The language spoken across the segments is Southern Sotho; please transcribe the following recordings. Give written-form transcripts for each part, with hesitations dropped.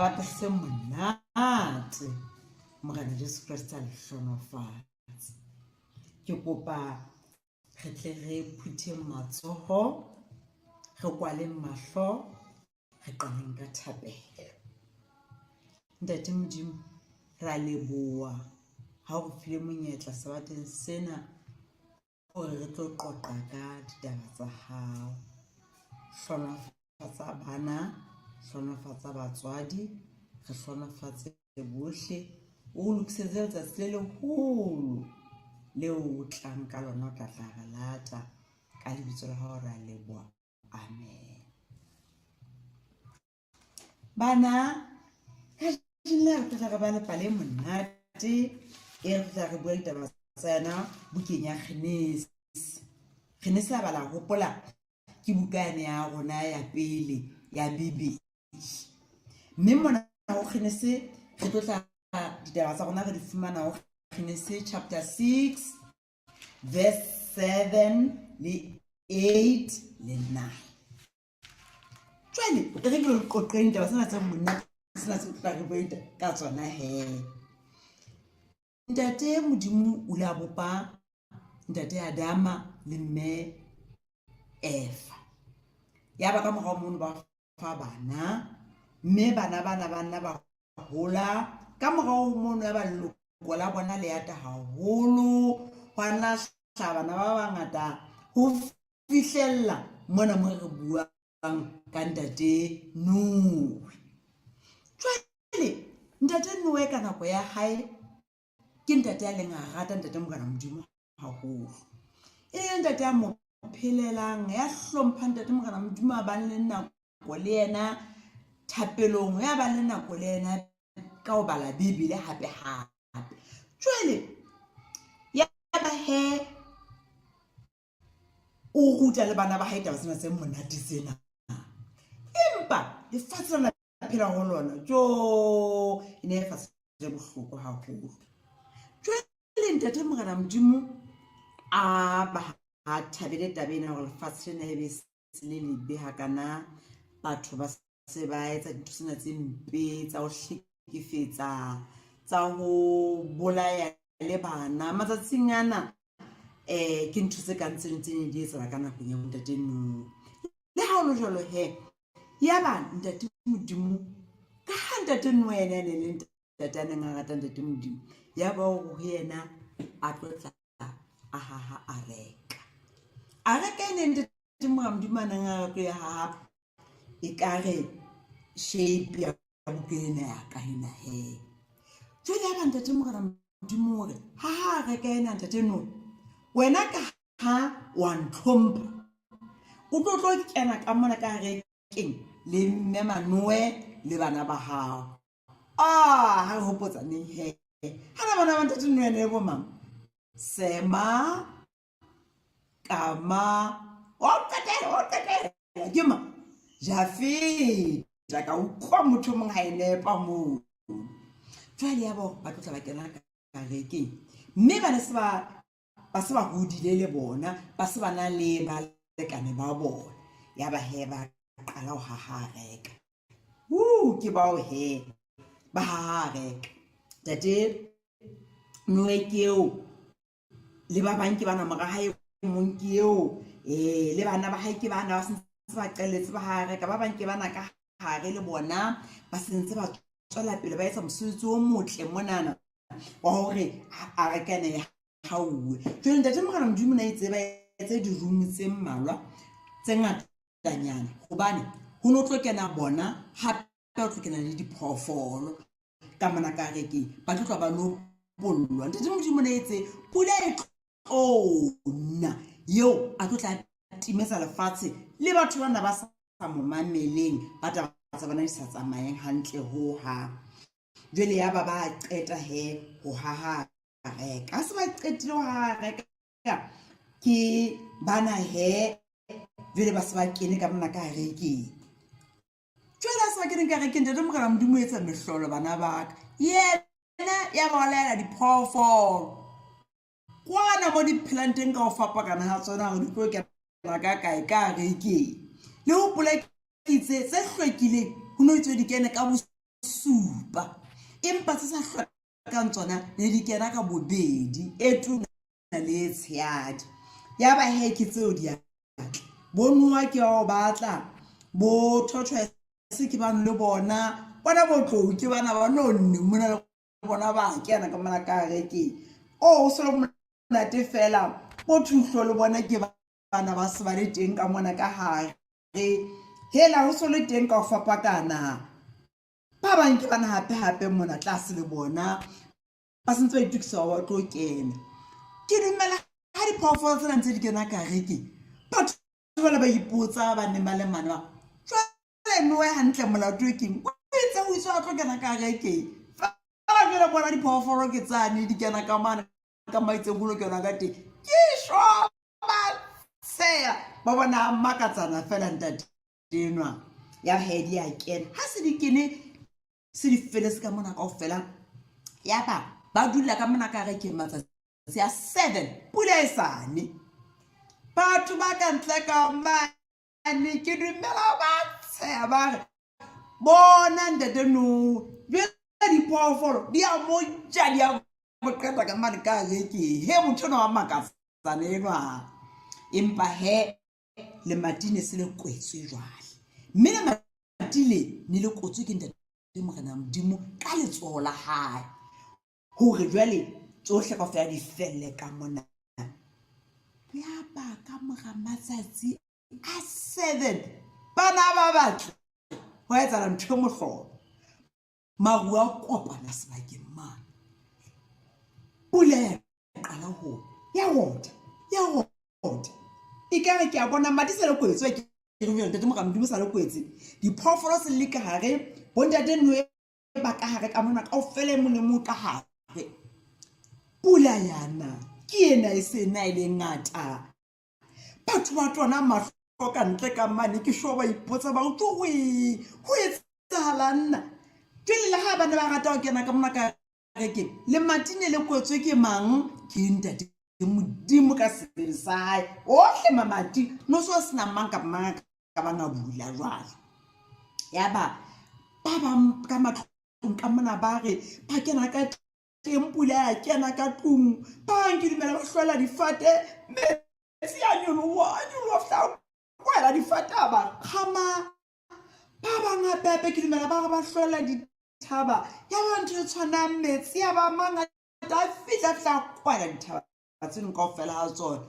Sabata se monate Morena Jesu Kriste a le hlonofatse. Ke kopa re tle re phuthe matsoho, re kwale mahlo, re qaleng ka thapelo. Ntate Modimo ra leboha ha o file monyetla sabateng sena hore re tlo qoqa ka ditaba tsa hao. Hlonofatsa bana, hlonofatsa batswadi, re hlonofatse bohle, o lokisetse letsatsi le leholo leo o tlang ka lona o tla re lata ka lebitso la hao ra leboha. Amen. Bana ka jina re tla re ba le pale monate e re tla re bua ditaba tsa yona bukeng ya Genesis. Genesis a bala hopola ke bukane ya rona ya pele ya Bibele. Mme mona ho Genesis re tlo tla ditaba tsa rona re di fumana ho Genesis chapter 6 verse 7 le 8 le 9. Jwale re ke lo qoqeng ditaba tsena tsa monna sena se tla re bua ka tsona he. Ntate Modimo o la bopa ntate Adama le mme Eva. Ya ba ka morao mono ba fa bana, mme bana ba hola ka morao mono ya ba leloko la bona le ata haholo, hwana bana ba bangata ho fihlella mona mo re buang ka ntate Noe. Jwale ntate Noe ka nako ya hae ke ntate ya leng a rata ntate Morena Modimo haholo. Ntate ya mo phelelang ya hlompha ntate Morena Modimo a bang le nako le yena thapelong, ya bang le nako le yena ka ho bala Bibele hape. Jwale ya ba he o ruta le bana ba hae taba tsena tse monate tsena, empa lefatshe la phela ho lona jo e ne fa se bohloko haholo. Jwale ntate Morena Modimo a ba ha thabele tabeng hore lefatshe ne be se le lebe hakana, batho ba se ba etsa dintho tsena tse mpe tsa ho hlekefetsa, tsa ho bolaya le bana matsatsing ana. Ke ntho tse kang tseno tse ne di etsa ka nako ya ntate Noe. Le ha o jwalo he, ya ba ntate Modimo ka ha ntate Noe ene ne le ntate a neng a rata ntate Modimo, ya ba ho yena a tlotla a reka ene ntate Morena Modimo a neng a rata ya ha e kare shape ya bukene ya ka hina he. Jwale ya ba ntate Morena Modimo hore ha reka ena ntate Noe, wena ka ha wa ntlhompha o tlo kena ka mona ka rekeng le mme Manoe le bana ba hao. Ha re hopotsa neng he, ha bona ba ntate Noe ne bo mang? Sema, Kama, o qetela ke ma Jafeta ka utlwa motho mong ha nepa moo. Jwale ya ba tlo ba kena ka rekeng, mme bana se ba hodile le bona, ba se bana le balekane ba bona. Ya ba he ba qala ho ha reka. Ke bao he ba ha reka. Tate Noe keo le ba bang ke bana mora hae mong keo, le bana ba hae ke bana ba se ba qeletse ba ha reka, ba bang ke bana ka hare le bona ba sentse ba tswela pele ba etsa mosebetsi o motle monana wa hore a rekane ya hauwe. Jwale ntate Morena Modimo na itse ba etse di-room tse mmalwa tse ngatanyana, hobane ho no tlo kena bona hape o tlo kena le diphoofolo ka mona ka rekeng, ba tlo ba lo bollwa. Ntate Modimo na itse pula e tlona yo a tlo tla timetsa lefatshe le batho bana ba sa mo mameleng, ba taba tsa bana di sa tsamayeng hantle ho ha. Jwale ya ba qeta he ho ha reka. Ha se ba qetile ho ha reka ke bana he, jwale ba se ba kene ka mona ka rekeng. Jwale ha se ba kene ka rekeng, ntate Morena Modimo etsa mehlolo bana ba ka, yena ya ba laela diphoofolo kwana mo di phelang teng ka ho fapakana ha tsona hore di tlo kena ka kae ka rekeng. Le ho polekitse tse hlwekileng ho no itswe di kene ka supa empa se sa hlokang tsona ne di kena ka bobedi e tuna le tsheadi ya ba ke tseo di bonwa ke o batla bo thothwa se ke bana le bona botlou ke bana ba nonne mona le bona ba kena ka mana ka reke o so le monate fela bo thuhlo le bona ke bana ba se ba le teng ka mona ka hare hela ho so le teng ka ho fapakana ba bang ke bana hape mona tlase le bona ba sentse ba itukisa wa tlo kena ke dumela ha di phofolo tsena ntse di kena ka reke batho ba ipotsa ba ne ba le mana jwale noe hantle molato ke o itse ho iswa tlo kena ka reke fela ke le bona di phofolo ke tsane di kena ka mana ka maitse go lo kena ka teng ke shwa ba tseya ba bona makatsana fela ntate dinwa ya hedi ya kena ha se di kene se di fele se ka mona ka ofela ya ba dula ka mona ka reke matsatsi ya 7 pula e sane batho ba ka ntle ka mane ke dumela ba tseya ba re bona ntate no di phofolo di a moja di a boqeta ka mane ka reke he motho no wa makatsana enwa empa he le matine se le kwetswe jwale mme le matile ne le kotswe ke ntate Morena Modimo ka letsoho la hae hore jwale tsohle ka fela di felle ka mona ya ba ka mora matsatsi a 7 bana ba batho ho etsa ntho mohlobo maru a kopana sebakeng mane pula ya qala ho ya hota ikare ke a bona mati se le kwetswe ke re ntate Morena Modimo sa le kwetse di phofolo se le ka hare bontate noe ba ka hare ka mona kaofela mone mo ka hare pula yana ke ena e sena ile ngata batho ba tsona mahlo ka ntle ka mane ke sho ba ipotsa ba utlo ho etsahalanna le ha bana ba rata ho kena ka mona ka reke le matine le kwetswe ke mang ke ntate Modimo ka sebele sa hae ohle mamati no so sena mang ka bana bula jwale ya ba ka matlong ka mona ba re ba kena ka tempula ya kena ka tlung ba nke dimela ba hlola difate metsi a nyoloha fla kwela difate ba khama ba banga pepe ke dimela ba hlola dithaba ya ba ntho tshwana metsi ya ba mangata fitla kwela dithaba batseng ka ofela ha tsona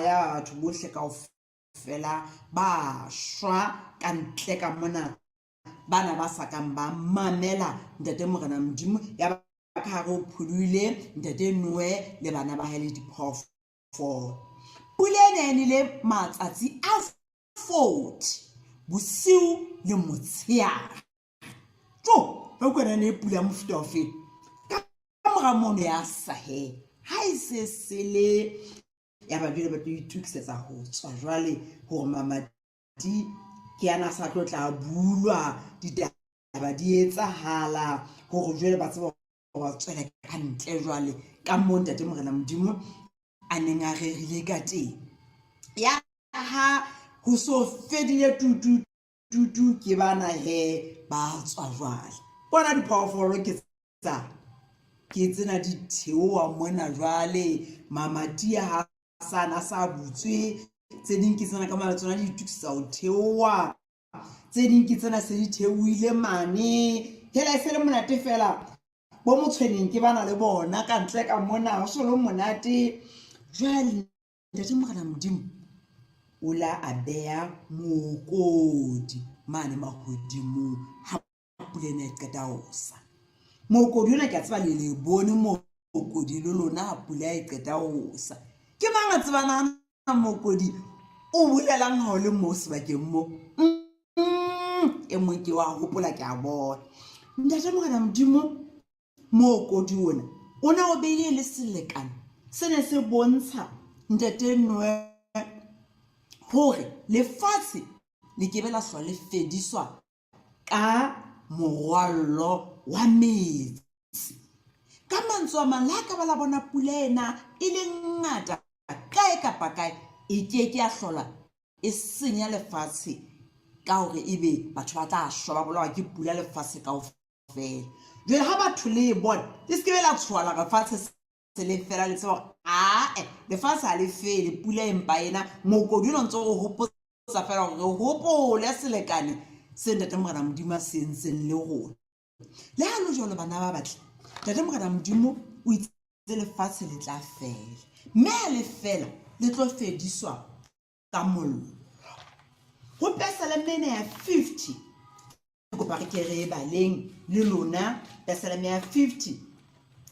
ya batho bohle ka ofela ba shwa ka ntle ka mona bana ba sakang ba mamela ntate Morena Modimo ya ba ka hare o phuluile ntate Noe le bana ba hele diphofolo pula ene le matsatsi a 40 bosiu le motshehare ba kwena ne pula mofuta ofe ka mora mono ya sahe ha ise sele ya ba jwale ba tlo itukisetsa ho tswa jwale hore mamati ke ana sa tlo tla bulwa ditaba di etsahala hore jwale ba tseba ba tswela ka ntle jwale ka mo ntate Morena Modimo a neng a rerile ka teng ya ha ho so fedile tutu ke bana he ba tswa jwale bona diphofolo ke tsena di theowa mona jwale mamati ha sana sa butswe tse ding ke tsena ka mala tsona di tukisa ho theowa tse ding ke tsena se di theoile mane hela e fele monate fela bo motshweneng ke bana le bona ka ntle ka mona ho so le monate jwale ntate Morena Modimo o la a beha mokodi mane mahodimo ha pula ena e qeta ho sa mokodi ona ke a tseba le bone mokodi le lona ha pula e qeta ho sa ke mang a tsebana mokodi o bolelang ha o le mo sebakeng mo e mong ke wa hopola ke a bona ntate Morena Modimo mokodi ona o beile le selekane se ne se bontsha ntate Noe hore lefatshe le ke bela hlola le fediswa ka morwallo wa metsi ka mantswe a mang la ka ba la bona pula ena e le ngata kae kapa kae e ke a hlola e senya lefatshe ka hore ebe batho ba tla shwa ba bolawa ke pula lefatshe kaofela. Jwale ha batho le bona le se ke be la tshola lefatshe se le fela le tse hore lefatshe ha le fele pula empa ena mokodi o ntse o hopotsa fela hore re hopole selekane se Ntate Morena Modimo a se entseng le rona. Le ha lo jwalo bana ba batle Ntate Morena Modimo o itse lefatshe le tla fela, mme ha le fela le tlo fediswa ka mollo. Ho Psalm ya 50 kopa re ke re baleng le lona Psalm ya 50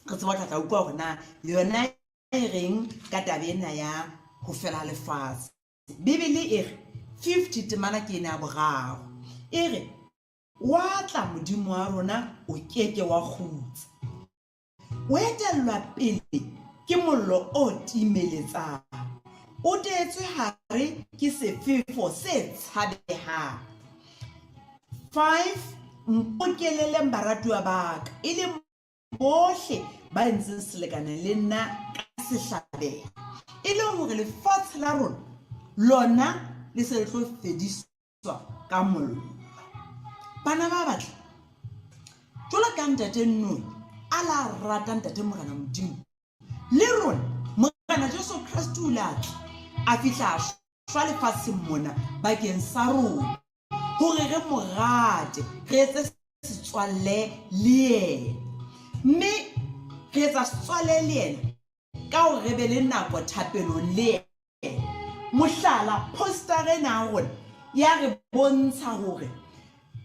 re tseba tla utlwa hore na yona e reng ka tabena ya ho fela lefatshe. Bibele e re 50 temana ke ena boraro e re wa tla Modimo wa rona o keke wa khutsa, o etellwa pele ke mollo o timeletsang, o tetswe hare ke sefefo se tshabehang. 5 mpokelele baratuwa baka e le bohle ba entseng selekane le nna ka sehlabeha, e le hore lefatshe la rona lona le se le tlo fediswa ka mollo. Bana ba batle jwalo ka Ntate Noni a la rata Ntate Morena Modimo, le rona Morena Jesu Kriste o la a fihla shwa lefatsheng mona bakeng sa rona hore re mo rate, re etse setswalle le yena, mme re etsa setswalle le yena ka hore re be le nako thapelong le yena. Mohlala postara ena rona ya re bontsha hore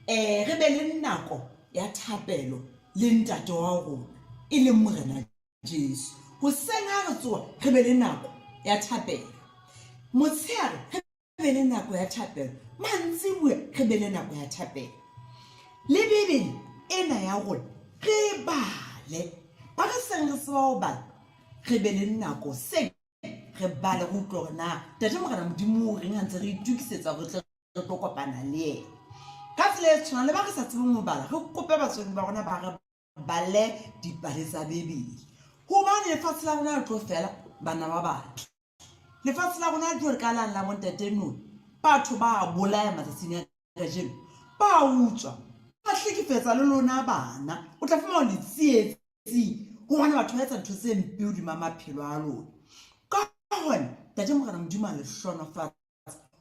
re be le nako ya thapelo le ntate wa rona e leng Morena Jesu. Hoseng ha re tsoha re be le nako ya thapelo, motshehare re be le nako ya thapelo, mantsibuya re be le nako ya thapelo. Le Bibele ena ya rona re bale ba re seng re tseba ho bala, re be le nako se re bale ho utlwa hore na Ntate Morena Modimo re ntse re itukisetsa hore re tlo kopana le yena. Ka tsela e tshwanang le ba re sa tsebeng ho bala, re kope batswadi ba rona ba re bale dipale tsa Bibele, hobane lefatshe la rona le tlo fela bana ba batle. Lefatshe la rona le tlo ka la bo Ntate Noni, batho ba bolaya matsatsing a kajeno, ba utswa ba hlekefetsa le lona bana, o tla fumana le tsietsing hobane batho ba etsa ntho tse mpe hodima maphelo a lona. Ka hona Ntate Morena Modimo a le hlonofatsa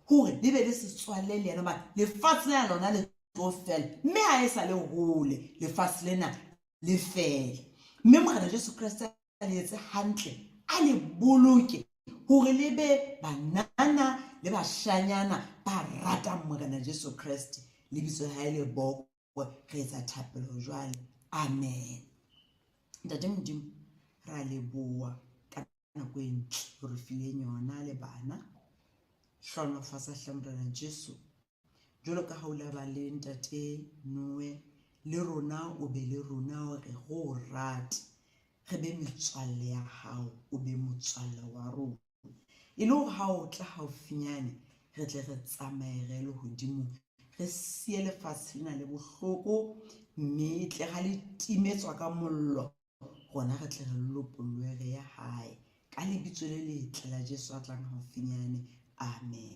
hore le be le setswalle le yena, ba lefatshe la lona le tlo fela, mme ha e sa le hole lefatshe lena le fela, mme Morena Jesu Kriste a le etse hantle, a le boloke hore le be banana le bashanyana ba ratang Morena Jesu Kriste. Lebitso la hae le bokwe, re etsa thapelo jwale. Amen. Ntate Modimo ra leboha ka nako e ntle hore fileng yona le bana, hlonofatsa hle Morena Jesu jwalo ka ha o la ba le Ntate Noe, le rona o be le rona hore go rate re be metswalle ya hao, o be motswalle wa rona, e le hore ha o tla haufinyane re tle re tsamaye re le hodimo, re siye lefatshe lena le bohloko, mme tle ha le timetswa ka mollo gona re tle re lopollohe re ya hae ka lebitso le letle la Jesu a tlang haufinyane. Amen.